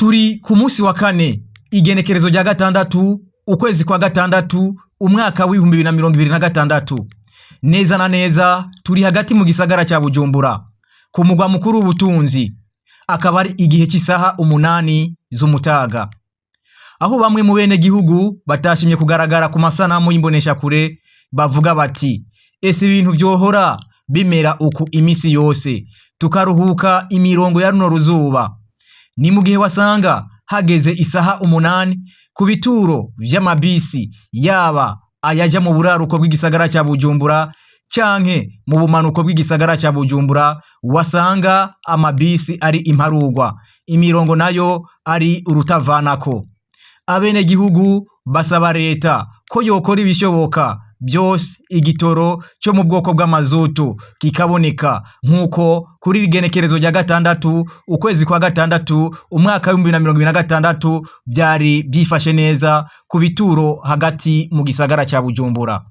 Turi ku munsi wa kane igenekerezo rya gatandatu ukwezi kwa gatandatu umwaka w'ibihumbi 2026. Neza na neza turi hagati mu gisagara ca Bujumbura ku mugwa mukuru w'ubutunzi, akaba ari igihe cy'isaha 8 z'umutaga, aho bamwe mu bene gihugu batashimye kugaragara ku masanamu y'imbonesha kure bavuga bati ese ibintu vyohora bimera uku imisi yose tukaruhuka imirongo ya runo ruzuba. Ni mu gihe wasanga hageze isaha 8 ku bituro vy'amabisi yaba ayaja mu buraruko bw'igisagara ca Bujumbura canke mu bumanuko bw'igisagara ca Bujumbura, wasanga amabisi ari imparugwa, imirongo nayo ari urutavanako. Abene gihugu basaba leta ko yokora ibishoboka byose igitoro cyo mu bwoko bw'amazutu kikaboneka nkuko kuri igenekerezo rya gatandatu ukwezi kwa gatandatu umwaka wa 2026 byari byifashe neza ku bituro hagati mu gisagara ca Bujumbura.